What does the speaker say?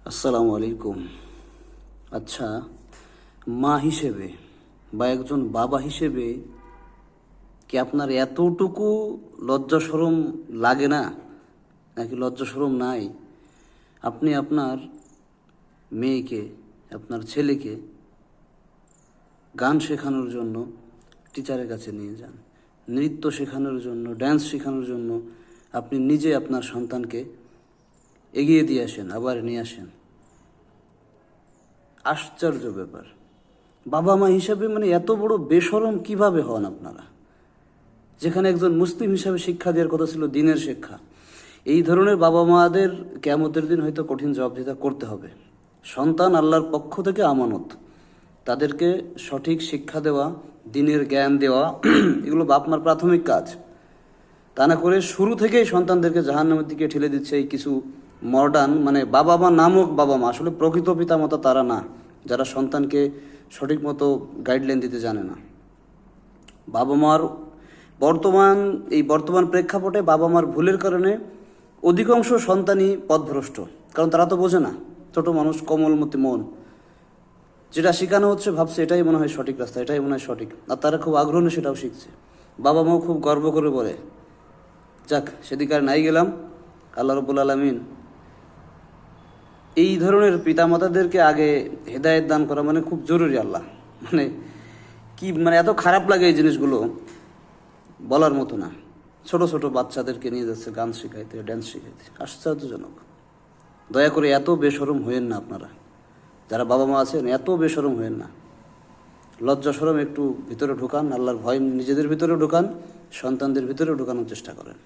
আসসালামু আলাইকুম। আচ্ছা, মা হিসেবে বা একজন বাবা হিসেবে কি আপনার এতটুকু লজ্জা শরম লাগে না, নাকি লজ্জা শরম নাই? আপনি আপনার মেয়েকে, আপনার ছেলেকে গান শেখানোর জন্য টিচারের কাছে নিয়ে যান, নৃত্য শেখানোর জন্য, ড্যান্স শেখানোর জন্য আপনি নিজে আপনার সন্তানকে এগিয়ে দিয়ে আসেন, আবার নিয়ে আসেন। আশ্চর্য ব্যাপার। বাবা মা হিসাবে এত বড় বেশরম কিভাবে হন আপনারা? যেখানে একজন মুসলিম হিসাবে শিক্ষা দেওয়ার কথা ছিল দিনের শিক্ষা, এই ধরনের বাবা মাদের কিয়ামতের দিন হয়তো কঠিন জবাবদিহিতা করতে হবে। সন্তান আল্লাহর পক্ষ থেকে আমানত, তাদেরকে সঠিক শিক্ষা দেওয়া, দিনের জ্ঞান দেওয়া এগুলো বাপ মার প্রাথমিক কাজ। তা না করে শুরু থেকেই সন্তানদেরকে জাহান্নামের দিকে ঠেলে দিচ্ছে এই কিছু মডার্ন বাবা মা নামক বাবা মা। আসলে প্রকৃত পিতামাতা তারা না, যারা সন্তানকে সঠিক মতো গাইডলাইন দিতে জানে না। বাবা মার বর্তমান প্রেক্ষাপটে বাবা মার ভুলের কারণে অধিকাংশ সন্তানই পথভ্রষ্ট, কারণ তারা তো বোঝে না। ছোট মানুষ, কোমলমতি মন, যেটা শেখানো হচ্ছে ভাবছে এটাই মনে হয় সঠিক রাস্তা, এটাই মনে হয় সঠিক, আর তারা খুব আগ্রহ নিয়ে সেটাও শিখছে। বাবা মাও খুব গর্ব করে বলে, যাক সেদিকে আর নাই গেলাম। আল্লাহ রব্বুল আলামিন এই ধরনের পিতামাতাদেরকে আগে হেদায়েত দান করা খুব জরুরি। আল্লাহ কি এত খারাপ লাগে এই জিনিসগুলো, বলার মতো না। ছোট ছোট বাচ্চাদেরকে নিয়ে যাচ্ছে গান শেখাইতে, ড্যান্স শেখাইতে, আশ্চর্যজনক। দয়া করে এত বেশরম হয়েন না আপনারা, যারা বাবা মা আছেন এত বেশরম হয়েন না। লজ্জা শরম একটু ভিতরে ঢোকান, আল্লাহর ভয় নিজেদের ভিতরে ঢোকান, সন্তানদের ভিতরে ঢোকানোর চেষ্টা করেন।